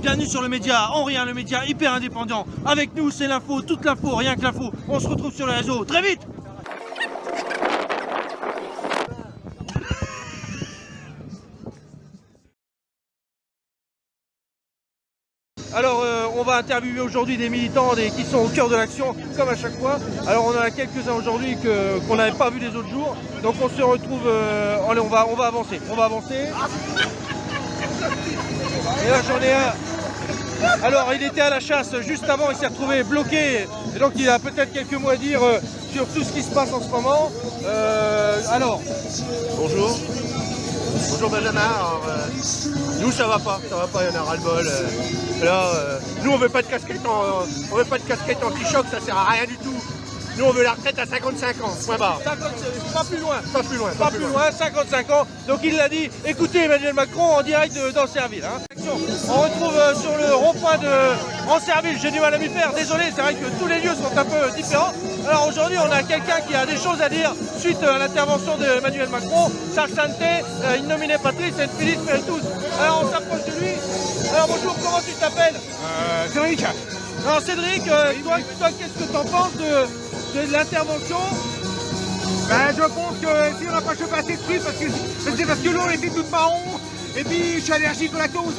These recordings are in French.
bienvenue sur le média En Rien, le média hyper indépendant. Avec nous, c'est l'info, toute l'info, rien que l'info. On se retrouve sur les réseaux, très vite. Alors on va interviewer aujourd'hui des militants qui sont au cœur de l'action, comme à chaque fois. Alors on en a quelques-uns aujourd'hui qu'on n'avait pas vu les autres jours. Donc on se retrouve, allez, on va avancer. Et là j'en ai un. Alors il était à la chasse juste avant, il s'est retrouvé bloqué. Et donc il a peut-être quelques mots à dire sur tout ce qui se passe en ce moment. Alors. Bonjour. Bonjour Benjamin. Alors, nous ça va pas, il y en a ras-le-bol. Nous on veut pas de casquette anti-choc, ça sert à rien du tout. Nous on veut la retraite à 55 ans, point barre. Pas plus loin, 55 ans. Donc il l'a dit, écoutez Emmanuel Macron en direct d'Ancerville. On retrouve sur le rond-point d'Ancerville, j'ai du mal à m'y faire, désolé, c'est vrai que tous les lieux sont un peu différents. Alors aujourd'hui on a quelqu'un qui a des choses à dire suite à l'intervention d'Emmanuel Macron. Sa santé, in nomine Patris et Filis Spiritus. Alors on s'approche de lui. Alors bonjour, comment tu t'appelles? Cédric. Alors Cédric, toi qu'est-ce que t'en penses de l'intervention? Ben, je pense que si on n'a pas chopé assez de trucs, c'est parce que l'eau était toute marron, et puis je suis allergique au lactose.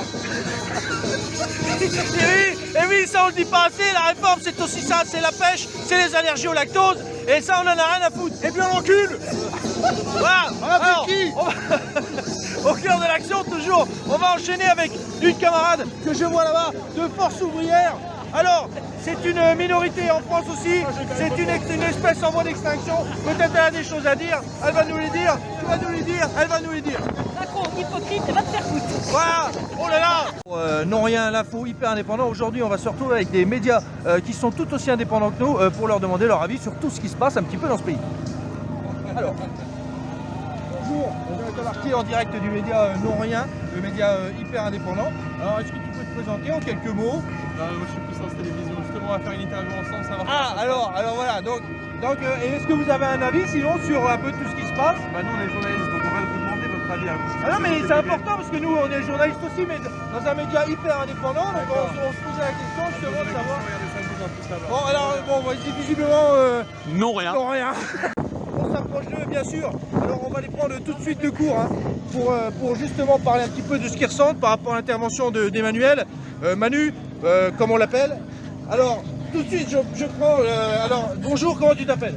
Et oui, ça on le dit pas assez, la réforme c'est aussi ça, c'est la pêche, c'est les allergies au lactose, et ça on en a rien à foutre. Et puis on l'encule. Voilà. Alors, au cœur de l'action toujours, on va enchaîner avec une camarade que je vois là-bas, de Force Ouvrière. Alors, c'est une minorité en France aussi, c'est une espèce en voie d'extinction, peut-être elle a des choses à dire, elle va nous les dire, tu vas nous les dire, elle va nous les dire. Macron, hypocrite, va te faire foutre. Voilà, oh là là. Non rien, l'info hyper indépendant. Aujourd'hui on va se retrouver avec des médias qui sont tout aussi indépendants que nous pour leur demander leur avis sur tout ce qui se passe un petit peu dans ce pays. Alors, bonjour, on est embarqué en direct du média Non Rien, le média hyper indépendant. Alors est-ce que tu peux te présenter en quelques mots? Moi je suis Puissance Télévision, justement on va faire une interview ensemble, savoir alors voilà, donc est-ce que vous avez un avis sinon sur un peu tout ce qui se passe? Bah nous on est journalistes, donc on va vous demander votre avis à vous. Ah non mais c'est important parce que nous on est journalistes aussi, mais dans un média hyper indépendant, donc on se posait la question justement de savoir. Regardez ça bouge un peu, ça va. Bon alors voici visiblement Non rien. Non rien. On s'approche d'eux bien sûr, alors on va les prendre tout de suite de court hein, pour justement parler un petit peu de ce qu'ils ressentent par rapport à l'intervention d'Emmanuel. Manu, comme on l'appelle. Alors tout de suite je prends, alors bonjour, comment tu t'appelles?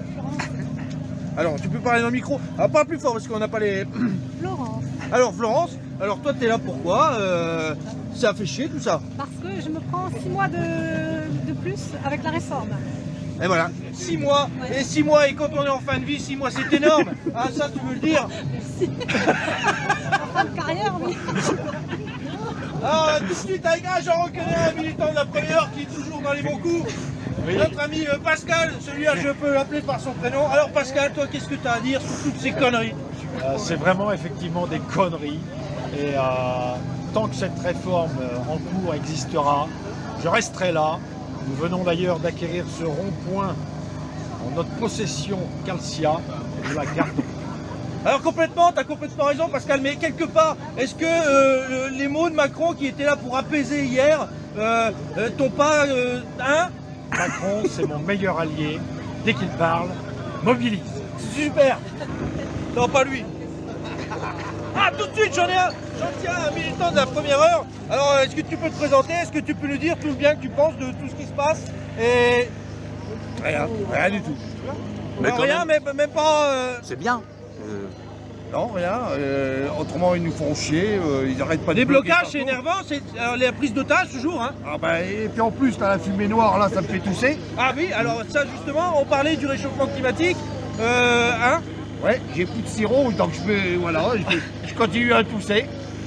Alors tu peux parler dans le micro, pas plus fort parce qu'on n'a pas les... Florence, Alors Florence, alors toi t'es là pourquoi? Ça fait chier tout ça? parce que je me prends 6 mois de plus avec la réforme. Et voilà, 6 mois, Ouais. et 6 mois, et quand on est en fin de vie, 6 mois c'est énorme. Ah ça tu veux le dire? En fin de carrière, oui. Alors tout de suite avec j'en reconnais un militant de la première heure qui est toujours dans les bons coups. Oui. Notre ami Pascal, celui-là je peux l'appeler par son prénom. Alors Pascal, toi qu'est-ce que tu as à dire sur toutes ces conneries? C'est vraiment effectivement des conneries et tant que cette réforme en cours existera, je resterai là. Nous venons d'ailleurs d'acquérir ce rond-point en notre possession Calcia, nous la gardons. Alors complètement, t'as complètement raison Pascal, mais quelque part, est-ce que les mots de Macron qui étaient là pour apaiser hier, t'ont pas... hein? Macron, c'est mon meilleur allié. Dès qu'il parle, mobilise. Super. Non, pas lui. Ah, tout de suite, j'en tiens un militant de la première heure. Alors, est-ce que tu peux te présenter? Est-ce que tu peux nous dire tout le bien que tu penses de tout ce qui se passe? Et... Rien du tout. Mais Non, quand rien, mais même pas... C'est bien. Non, rien. Autrement, ils nous font chier, ils arrêtent pas de Les bloquer blocages, c'est partout. énervant, c'est la prise d'otage toujours, hein. Ah bah, et puis en plus, t'as la fumée noire, là, ça me fait tousser. Ah oui, alors ça justement, on parlait du réchauffement climatique, hein. Ouais, j'ai plus de sirop, donc je continue à tousser.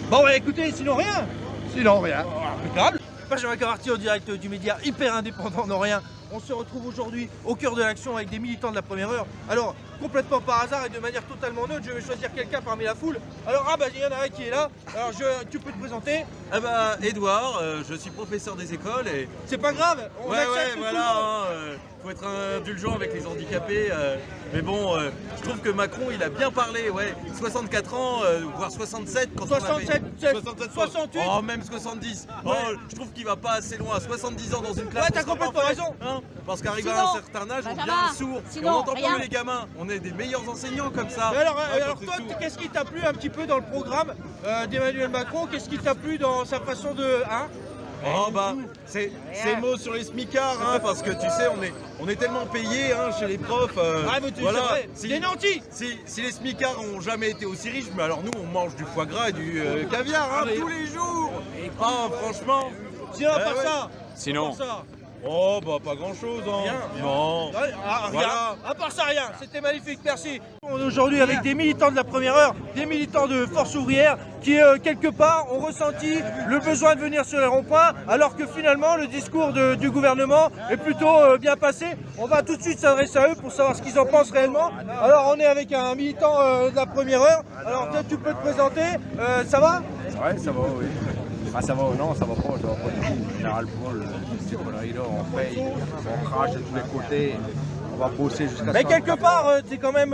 Bon, bah écoutez, sinon rien. Sinon, rien. Impeccable. Benjamin Cavarty en direct du média hyper indépendant, non rien. On se retrouve aujourd'hui au cœur de l'action avec des militants de la première heure. Alors, complètement par hasard et de manière totalement neutre, je vais choisir quelqu'un parmi la foule. Alors, ah bah il y en a un qui est là. Alors, tu peux te présenter? Ah bah Edouard, je suis professeur des écoles et... C'est pas grave, on accepte tout le voilà, monde. faut être indulgent avec les handicapés, mais bon, je trouve que Macron il a bien parlé, ouais, 64 ans, voire 67 quand on 67, 67 fois. 68. Oh, même 70. Oh, je trouve qu'il va pas assez loin. 70 ans dans une classe. Ouais, t'as on sera complètement pas raison. fait, hein, parce qu'arrivé à Sinon, un certain âge, on Benjamin, devient sourd. Et sinon, on n'entend rien. pas les gamins. On est des meilleurs enseignants comme ça. Mais alors, Ouais, alors quand toi, t'es sourd. qu'est-ce qui t'a plu un petit peu dans le programme d'Emmanuel Macron? Qu'est-ce qui t'a plu dans sa façon de... Hein? Oh bah, ces mots sur les smicards, hein, parce que tu sais, on est tellement payés hein, chez les profs. Ah, mais c'est voilà. vrai, des nantis. Si les smicards ont jamais été aussi riches, mais alors nous, on mange du foie gras et du caviar hein, tous les jours. Ah, franchement. Sinon, à part ouais. ça. Sinon. à part ça. Oh bah pas grand chose hein. Rien. Non. Ouais, rien. Voilà. À part ça, rien. C'était magnifique, merci. On est aujourd'hui avec des militants de la première heure, des militants de Force ouvrière qui, quelque part, ont ressenti le besoin de venir sur les ronds-points, alors que finalement, le discours du gouvernement est plutôt bien passé. On va tout de suite s'adresser à eux pour savoir ce qu'ils en pensent réellement. Alors, on est avec un militant de la première heure. Alors, peut-être tu peux te présenter. Ça va? Ouais, ça va, oui. Ah, ça va, non, ça va pas du tout. Général Paul, ces conneries-là, on paye, on crache de tous les côtés, on va bosser jusqu'à... Mais quelque part, c'est quand même...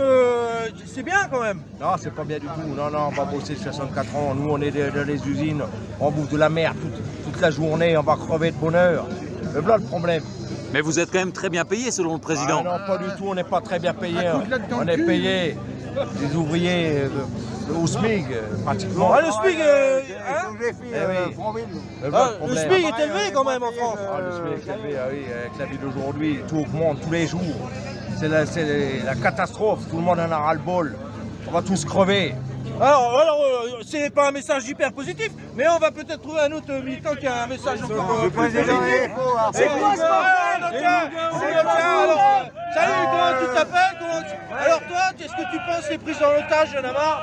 c'est bien quand même. Non, c'est pas bien du tout. Non, on va bosser jusqu'à 64 ans. Nous, on est dans les usines, on bouffe de la merde toute la journée, on va crever de bonheur. Voilà le problème. Mais vous êtes quand même très bien payé selon le président. Ah non, pas du tout, on n'est pas très bien payé. On est payé des ouvriers au SMIC, pratiquement. Ah, le SMIC, hein? Le SMIC est élevé quand même en France. Ah, le SMIC est élevé, ah oui, avec la vie d'aujourd'hui, tout augmente tous les jours. C'est la catastrophe, tout le monde en a ras-le-bol. On va tous crever. Alors c'est pas un message hyper positif, mais on va peut-être trouver un autre militant qui a un message encore plus positif. C'est quoi alors, salut, comment tu t'appelles? Alors toi, qu'est-ce que tu penses des prises en otage, il y en a marre?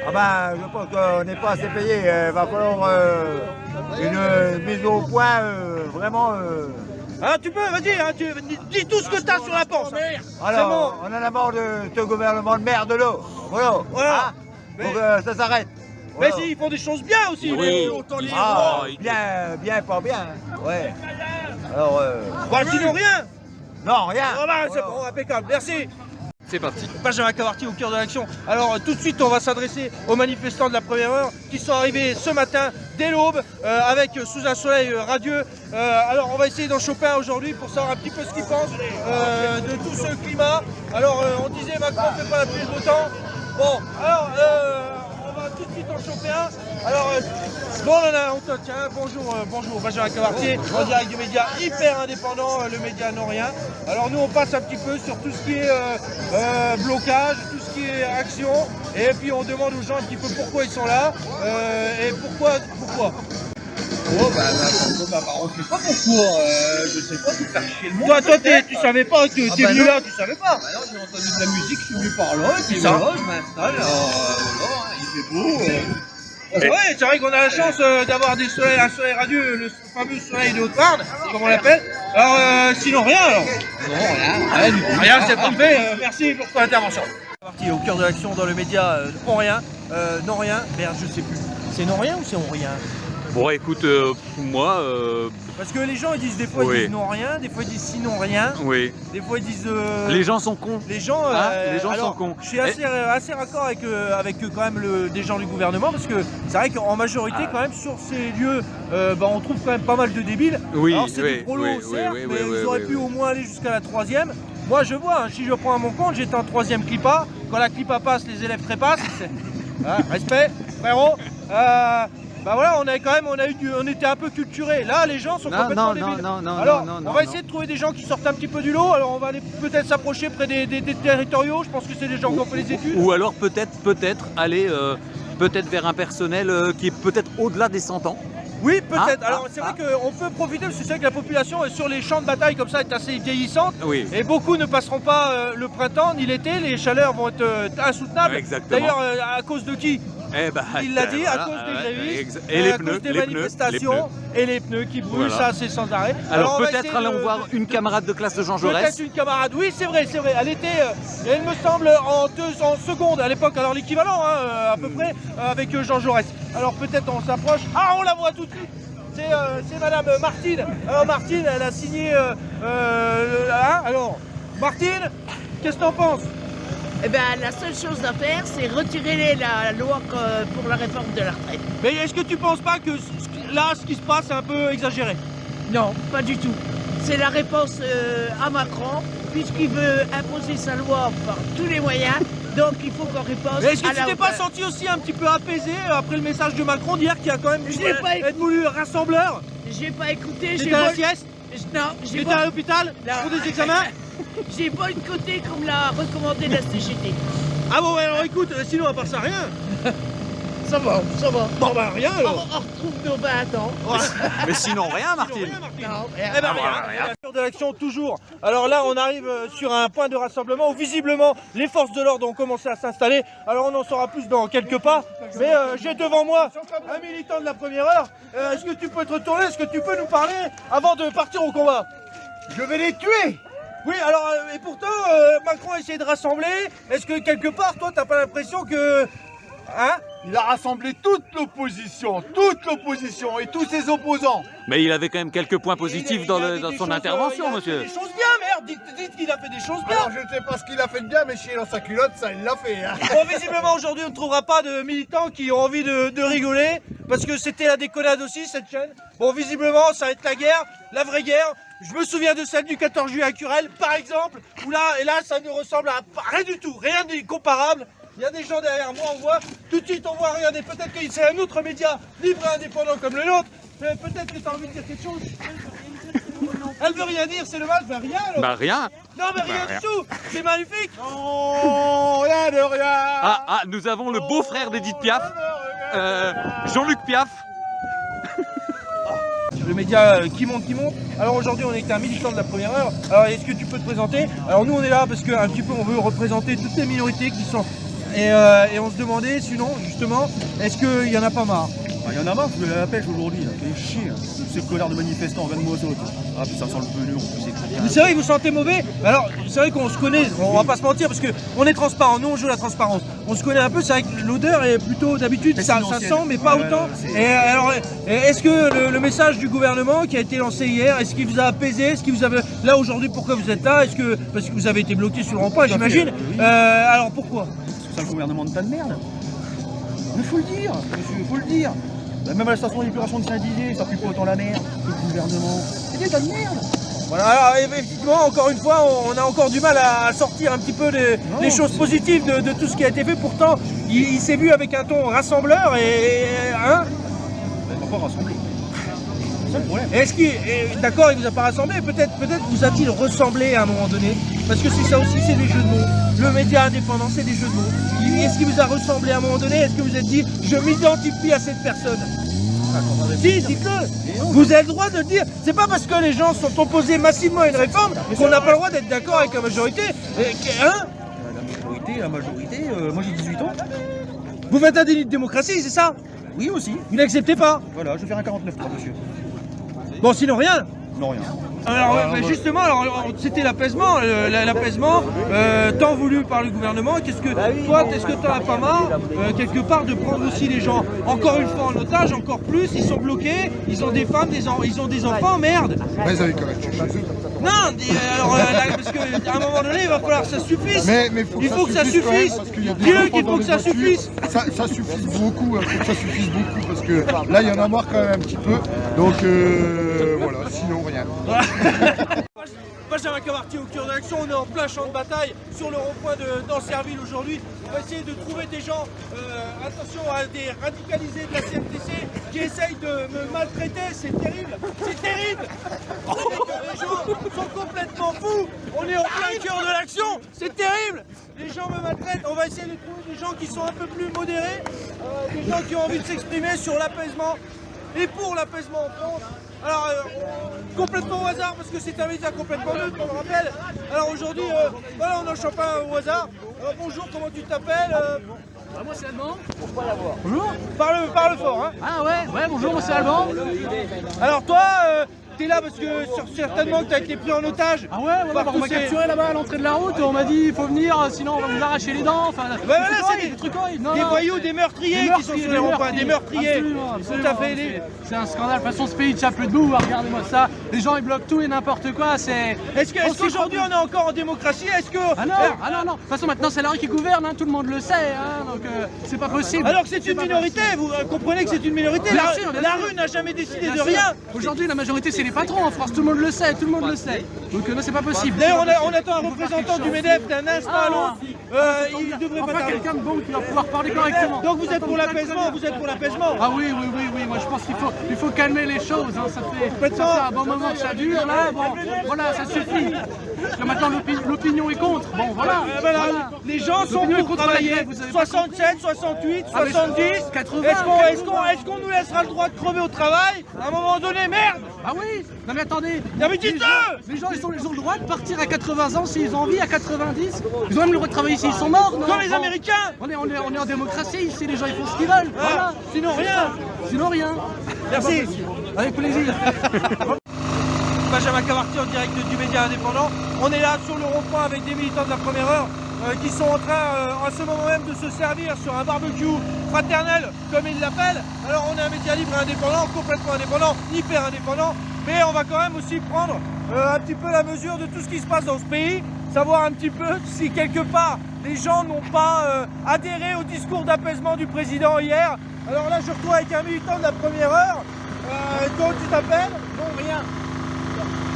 Ah ben, je pense qu'on n'est pas assez payé. Il va falloir une mise au point vraiment... Ah, tu peux, vas-y, hein, dis tout ce que t'as sur la panse. Alors, on en a marre de ce gouvernement de merde là. Voilà. Voilà. Hein, faut que ça s'arrête. Mais Voilà. si, ils font des choses bien aussi. Oui. Ah, bien, pas bien. Ouais. Alors, Sinon rien. non, rien. Ah bah, c'est bon, impeccable, merci. C'est parti. Benjamin Cavarty au cœur de l'action. Alors tout de suite on va s'adresser aux manifestants de la première heure qui sont arrivés ce matin dès l'aube avec sous un soleil radieux. Alors on va essayer d'en choper un aujourd'hui pour savoir un petit peu ce qu'ils pensent de tout ce climat. Alors on disait Macron fait pas la pluie de beau temps. Bon alors on va tout de suite en choper un. Alors bon on te tient, bonjour Benjamin Cavarty, en direct du média hyper indépendant, le média non rien. Alors nous on passe un petit peu sur tout ce qui est blocage, tout ce qui est action, et puis on demande aux gens un petit peu pourquoi ils sont là, et pourquoi. Oh bah on sait pas pourquoi, je sais pas, pour faire chier le monde. Toi tu savais pas que t'es venu là, tu savais pas. Bah non, j'ai entendu de la musique, je suis venu par là, et puis ça. voilà, je m'installe, voilà, il fait beau. Ouais, c'est vrai qu'on a la chance d'avoir un soleil radieux, le fameux soleil de Haute-Marne, comme on l'appelle. Alors sinon rien alors. Non, rien du tout. Rien, c'est parfait, merci pour ton intervention. Parti au cœur de l'action dans le média On Rien, Non Rien, merde je sais plus. C'est Non Rien ou c'est On Rien? Bon, écoute, moi, Parce que les gens ils disent des fois ils disent non rien, des fois ils disent sinon rien, oui. des fois ils disent... Les gens sont cons. Les gens, les gens alors, sont cons. Je suis assez raccord avec quand même des gens du gouvernement parce que c'est vrai qu'en majorité quand même sur ces lieux on trouve quand même pas mal de débiles. Oui, alors c'est oui, du prolo oui, certes, oui, mais oui, ils oui, auraient oui, pu oui. au moins aller jusqu'à la 3e. Moi je vois, si je prends à mon compte, j'étais en 3e clipa. Quand la clipa passe, les élèves trépassent. Respect, frérot. Bah voilà, on était un peu culturés. Là, les gens sont complètement débiles. Alors, on va essayer de trouver des gens qui sortent un petit peu du lot. Alors, on va aller peut-être s'approcher près des territoriaux. Je pense que c'est des gens qui ont fait les études. Ou alors peut-être aller peut-être vers un personnel qui est peut-être au-delà des 100 ans. Oui, peut-être. Alors, c'est vrai qu'on peut profiter parce que c'est vrai que la population sur les champs de bataille comme ça est assez vieillissante. Oui. Et beaucoup ne passeront pas le printemps ni l'été. Les chaleurs vont être insoutenables. Exactement. D'ailleurs, à cause de qui? Il l'a dit, à cause des grévistes, et les à pneus, cause des manifestations et les pneus qui brûlent, ça c'est sans arrêt. Alors on va peut-être essayer allons voir une camarade de classe de Jean Jaurès. Peut-être une camarade, oui c'est vrai. Elle était, il me semble, en seconde à l'époque, alors l'équivalent à peu près, avec Jean Jaurès. Alors peut-être on s'approche. Ah, on la voit tout de suite. C'est Madame Martine. Alors Martine, elle a signé... alors, Martine, qu'est-ce que t'en penses? Eh bien, la seule chose à faire, c'est retirer la loi pour la réforme de la retraite. Mais est-ce que tu penses pas que là, ce qui se passe, c'est un peu exagéré? Non, pas du tout. C'est la réponse à Macron, puisqu'il veut imposer sa loi par tous les moyens, donc il faut qu'on réponse. Mais est-ce que tu t'es pas senti aussi un petit peu apaisé après le message de Macron d'hier qui a quand même être voulu rassembleur? J'ai pas écouté, J'étais à la sieste? Non, j'étais à l'hôpital pour des examens? J'ai pas écouté comme l'a recommandé la CGT. Ah bon, alors écoute, sinon à part ça, rien. Ça va, ça va. Bon bah rien alors. On retrouve nos 20 ans. Mais sinon rien, Martine. Non, Eh ben rien. De l'action toujours. Alors là, on arrive sur un point de rassemblement où visiblement les forces de l'ordre ont commencé à s'installer. Alors on en saura plus dans quelques pas. Mais j'ai devant moi un militant de la première heure. Est-ce que tu peux te retourner? Est-ce que tu peux nous parler avant de partir au combat? Je vais les tuer. Oui, alors et pourtant Macron a essayé de rassembler. Est-ce que quelque part, toi, t'as pas l'impression que... Hein? Il a rassemblé toute l'opposition et tous ses opposants. Mais il avait quand même quelques points positifs dans son intervention, monsieur. Il a fait des choses bien, merde. Dites qu'il a fait des choses bien. Alors je ne sais pas ce qu'il a fait de bien, mais chier dans sa culotte, ça il l'a fait. Hein. Bon, visiblement aujourd'hui on ne trouvera pas de militants qui ont envie de rigoler, parce que c'était la déconnade aussi cette chaîne. Bon, visiblement ça va être la guerre, la vraie guerre. Je me souviens de celle du 14 juillet à Curel, par exemple, où là ça ne ressemble à rien du tout, rien de comparable. Il y a des gens derrière moi, on voit, tout de suite on voit, regardez, peut-être que c'est un autre média libre et indépendant comme le nôtre, mais peut-être que tu as envie de dire quelque chose. Elle veut rien dire, c'est le mal, ben rien alors. Bah rien. Non mais rien du tout, c'est magnifique. Non, rien de rien. Ah, nous avons le beau-frère d'Edith Piaf, Jean-Luc Piaf. Le média qui monte. Alors aujourd'hui on est un militant de la première heure. Alors est-ce que tu peux te présenter? Alors nous on est là parce qu'un petit peu on veut représenter toutes les minorités qui sont... Et on se demandait sinon justement, est-ce qu'il y en a pas marre? Il y en a marre, je vais à la pêche aujourd'hui, ça fait chier. Ces connards de manifestants, regarde-moi ça. Ah puis ça sent le pneu en plus, c'est Mais c'est vrai, vous sentez mauvais? Alors, c'est vrai qu'on se connaît, on va pas se mentir, parce qu'on est transparent, nous on joue la transparence. On se connaît un peu, c'est vrai que l'odeur est plutôt d'habitude, ça sent, mais pas autant. Et alors, est-ce que le message du gouvernement qui a été lancé hier, est-ce qu'il vous a apaisé? Est-ce qu'il vous avait... Là aujourd'hui, pourquoi vous êtes là? Est-ce que parce que vous avez été bloqué sur le rond-point, j'imagine? Alors pourquoi? C'est un gouvernement de tas de merde. Mais faut le dire, monsieur, faut le dire. Même à la station d'épuration de Saint-Dizier, ça pue pas autant la merde que le gouvernement. C'est des tas de merde. Voilà, alors effectivement, encore une fois, on a encore du mal à sortir un petit peu les choses positives de tout ce qui a été fait. Pourtant, il s'est vu avec un ton rassembleur et... Hein? On va pas rassembler. C'est ça le problème. Est-ce qu'il... D'accord, il vous a pas rassemblé, peut-être vous a-t-il ressemblé à un moment donné? Parce que c'est ça aussi, c'est des jeux de mots. Le média indépendant, c'est des jeux de mots. Est-ce qu'il vous a ressemblé à un moment donné? Est-ce que vous êtes dit, je m'identifie à cette personne? Si, dites-le. Vous avez le droit de le dire. C'est pas parce que les gens sont opposés massivement à une réforme qu'on n'a pas le droit d'être d'accord avec la majorité. Hein? La majorité, moi j'ai 18 ans. Vous faites un délit de démocratie, c'est ça? Oui aussi. Vous n'acceptez pas? Voilà, je vais faire un 49 3 monsieur. Bon, sinon rien. Non, rien. Alors justement, c'était l'apaisement, tant voulu par le gouvernement. Qu'est-ce que toi, est-ce que t'en as pas marre quelque part de prendre aussi les gens encore une fois en otage, encore plus? Ils sont bloqués, ils ont des femmes, ils ont des enfants, merde. Mais ils avaient quand même chez eux. Non, alors parce qu'à un moment donné, il va falloir que ça suffise. Mais il faut que ça suffise. Dis-le qu'il faut que ça suffise. Ça suffise beaucoup, il faut que ça suffise beaucoup parce que là il y en a marre quand même un petit peu. Donc voilà, sinon rien. Benjamin Camarty au cœur de l'action, on est en plein champ de bataille sur le rond-point d'Ancerville aujourd'hui. On va essayer de trouver des gens, attention à des radicalisés de la CFTC qui essayent de me maltraiter, c'est terrible, c'est terrible. Les gens sont complètement fous, on est en plein cœur de l'action, c'est terrible. Les gens me maltraitent, on va essayer de trouver des gens qui sont un peu plus modérés, des gens qui ont envie de s'exprimer sur l'apaisement et pour l'apaisement en France. Alors, complètement au hasard, parce que c'est un média complètement neutre, on le rappelle. Alors aujourd'hui, voilà, on en chope un au hasard. Bonjour, comment tu t'appelles? Moi c'est Alban. Bonjour. Parle fort, hein. Ah ouais, bonjour, moi c'est Alban. Alors toi, t'es là parce que certainement que t'as été pris en otage. Ah ouais, on m'a capturé là-bas à l'entrée de la route, on m'a dit il faut venir, sinon on va vous arracher les dents. Enfin, voilà, c'est des trucs horribles. Des voyous, des meurtriers qui sont sur les ronds-points, des meurtriers. Absolument. Tout à fait. C'est un scandale. De toute façon, ce pays ne tient plus debout. Regardez-moi ça. Les gens ils bloquent tout et n'importe quoi. Est-ce qu'aujourd'hui on est encore en démocratie? Est-ce que non. De toute façon, maintenant c'est la rue qui gouverne. Tout le monde le sait. Donc c'est pas possible. Alors que c'est une minorité. Vous comprenez que c'est une minorité. La rue n'a jamais décidé de rien. Aujourd'hui, la majorité c'est les patrons en France. Tout le monde le sait. Donc là, c'est pas possible. D'ailleurs, on attend un représentant du MEDEF d'un instant à l'autre. Il devrait pas tarder. Quelqu'un de bon qui va pouvoir parler correctement. Donc vous êtes pour l'apaisement, Ah oui, moi je pense qu'il faut calmer les choses, hein. Ça fait un bon moment que ça dure, là, bon, voilà, ça suffit. Parce que maintenant l'opinion est contre, bon voilà. Les gens sont pour travailler, 67, 68, 70, 80. Est-ce qu'on nous laissera le droit de crever au travail? À un moment donné, merde! Ah oui. Non mais attendez, dites-le! Les gens ils ont le droit de partir à 80 ans s'ils ont envie, à 90. Ils ont même le droit de travailler s'ils sont morts, non? Comme les Américains! On est en démocratie ici, les gens ils font ce qu'ils veulent. Voilà. Sinon rien. Merci. Avec plaisir. Benjamin Cavartier en direct du Média Indépendant. On est là sur le rond-point avec des militants de la première heure qui sont en train en ce moment même de se servir sur un barbecue fraternel comme ils l'appellent. Alors on est un média libre et indépendant, complètement indépendant, hyper indépendant, mais on va quand même aussi prendre un petit peu la mesure de tout ce qui se passe dans ce pays, savoir un petit peu si quelque part les gens n'ont pas adhéré au discours d'apaisement du président hier. Alors là je retrouve avec un militant de la première heure. Comment tu t'appelles? Non, rien.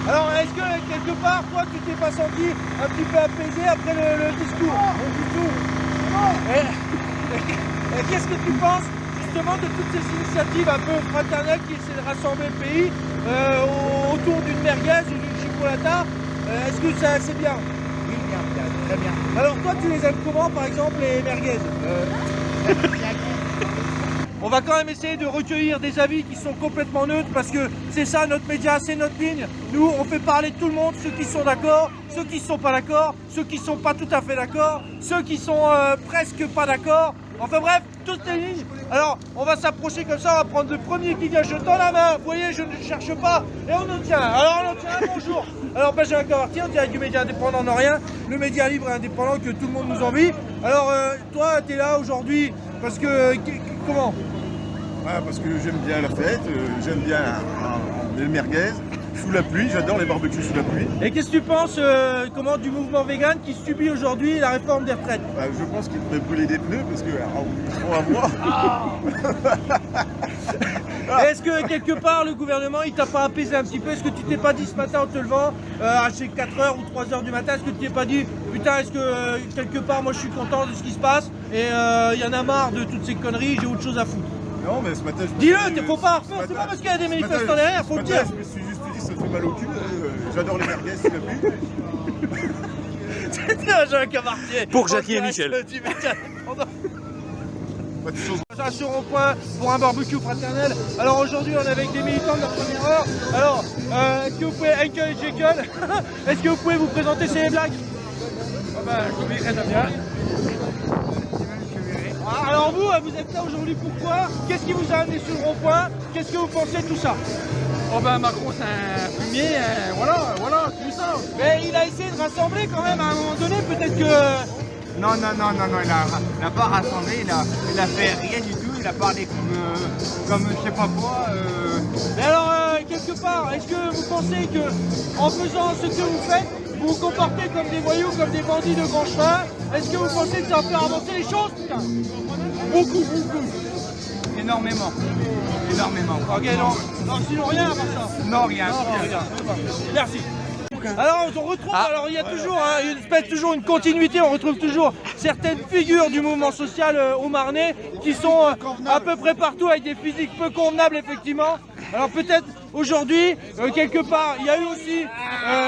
Alors, est-ce que quelque part, toi, tu t'es pas senti un petit peu apaisé après le discours? Non, du tout. Et qu'est-ce que tu penses justement de toutes ces initiatives un peu fraternelles qui essaient de rassembler le pays autour d'une merguez ou d'une chipolata? Est-ce que c'est bien? Oui, bien, très bien. Alors, toi, tu les aimes comment, par exemple, les merguez? On va quand même essayer de recueillir des avis qui sont complètement neutres parce que c'est ça notre média, c'est notre ligne. Nous, on fait parler tout le monde, ceux qui sont d'accord, ceux qui ne sont pas d'accord, ceux qui ne sont pas tout à fait d'accord, ceux qui sont presque pas d'accord. Enfin bref, toutes les lignes. Alors, on va s'approcher comme ça, on va prendre le premier qui vient. Je tends la main, vous voyez, je ne cherche pas. Et on en tient un. Alors, on en tient un, bonjour. Alors, Benjamin Cavartier, on dirait du Média Indépendant non rien. Le média libre et indépendant que tout le monde nous envie. Alors, toi, tu es là aujourd'hui parce que... Comment? Parce que j'aime bien la fête, j'aime bien les merguez, sous la pluie, j'adore les barbecues sous la pluie. Et qu'est-ce que tu penses du mouvement vegan qui subit aujourd'hui la réforme des retraites? Je pense qu'il devrait brûler des pneus parce que on va voir. Est-ce que quelque part le gouvernement il t'a pas apaisé un petit peu? Est-ce que tu t'es pas dit ce matin en te levant à ces 4h ou 3h du matin, est-ce que tu t'es pas dit putain, est-ce que quelque part moi je suis content de ce qui se passe et il y en a marre de toutes ces conneries, j'ai autre chose à foutre? Non, mais ce matin, dis-le, faut pas refaire, c'est pas parce qu'il y a des manifestants derrière, faut le dire. Je me suis juste dit, ça fait mal au cul, j'adore les merguez sous la pluie. C'était un Jean Cavartier. Pour Jackie et Michel. Sur rond-point pour un barbecue fraternel. Alors aujourd'hui on est avec des militants de la première heure. Alors est-ce que vous pouvez, Henkel et Jekyll, est-ce que vous pouvez vous présenter ces blagues? Je vous verrai très bien. Alors vous êtes là aujourd'hui pourquoi? Qu'est-ce qui vous a amené sur le rond-point? Qu'est-ce que vous pensez de tout ça? Macron c'est un fumier, voilà, tout ça. Mais il a essayé de rassembler quand même à un moment donné, peut-être que... Non, il n'a pas rassemblé, il a fait rien du tout, il a parlé comme je sais pas quoi. Mais alors, quelque part, est-ce que vous pensez que en faisant ce que vous faites, vous vous comportez comme des voyous, comme des bandits de grand chemin? Est-ce que vous pensez que ça va faire avancer les choses, putain? Beaucoup. Énormément. Ok, non, sinon rien à part ça. Non, rien. Merci. Alors on retrouve, alors il y a toujours une continuité, on retrouve toujours certaines figures du mouvement social au Marnais qui sont à peu près partout avec des physiques peu convenables effectivement. Alors peut-être aujourd'hui, quelque part, il y a eu aussi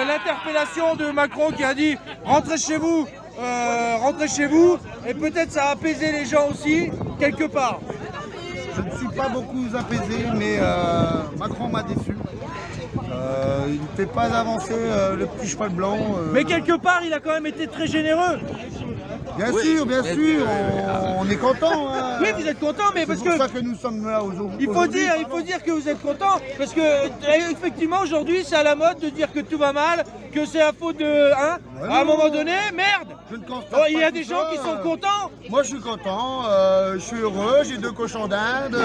l'interpellation de Macron qui a dit rentrez chez vous, et peut-être ça a apaisé les gens aussi, quelque part. Je ne suis pas beaucoup apaisé, mais Macron m'a déçu. Il ne fait pas avancer le petit cheval blanc. Mais quelque part, il a quand même été très généreux. Bien Oui, sûr, on est content. Hein. Oui, vous êtes content, mais parce C'est pour que ça que nous sommes là aujourd'hui. il faut dire que vous êtes content, parce que effectivement aujourd'hui c'est à la mode de dire que tout va mal, que c'est à faute de, hein, à un moment donné, merde. Je ne constate Oh, il y pas a des tout gens ça. qui sont contents. Moi je suis content, je suis heureux, j'ai 2 cochons d'Inde,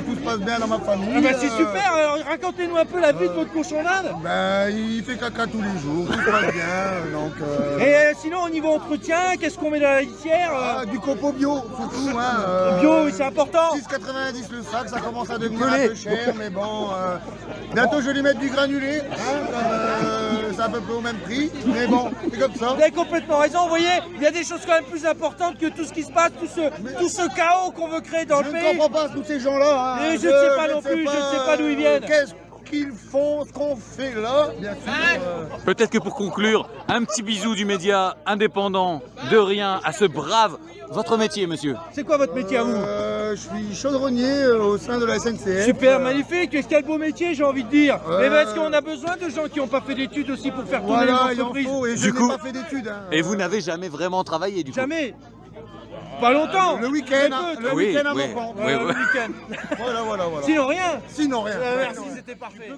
tout se passe bien dans ma famille. Ah bah c'est super. Alors racontez-nous un peu la vie de votre cochon d'Inde. Ben, il fait caca tous les jours, tout se passe bien, donc... Et sinon au niveau entretien, qu'est-ce qu'on met dans la litière Du copeau bio, surtout. Hein, Bio, oui, c'est important. 6,90 le sac, ça commence à devenir un peu cher, mais bon... bientôt je vais lui mettre du granulé, hein, c'est à peu près au même prix, mais bon, c'est comme ça. Vous avez complètement raison, vous voyez, il y a des choses quand même plus importantes que tout ce qui se passe, tout ce chaos qu'on veut créer dans le pays. Je ne comprends pas tous ces gens-là. Hein, Et je ne sais pas non plus, je ne sais pas d'où ils viennent. Qu'est-ce qu'ils font, ce qu'on fait là, bien sûr. Peut-être que pour conclure, un petit bisou du média indépendant, de rien, à ce brave... Votre métier, monsieur? C'est quoi votre métier à vous? Je suis chaudronnier au sein de la SNCF. Super, magnifique, quel beau métier, j'ai envie de dire. Mais est-ce qu'on a besoin de gens qui n'ont pas fait d'études aussi pour faire tourner Voilà, les il en entreprises? faut, et je Du coup- n'ai pas fait d'études. Hein. Et vous n'avez jamais vraiment travaillé, du coup? Jamais. Pas longtemps. Le week-end, Oui, week-end à oui, mon compte. oui, oui. Le week-end. Voilà. Sinon rien. Sinon rien. Merci, c'était parfait.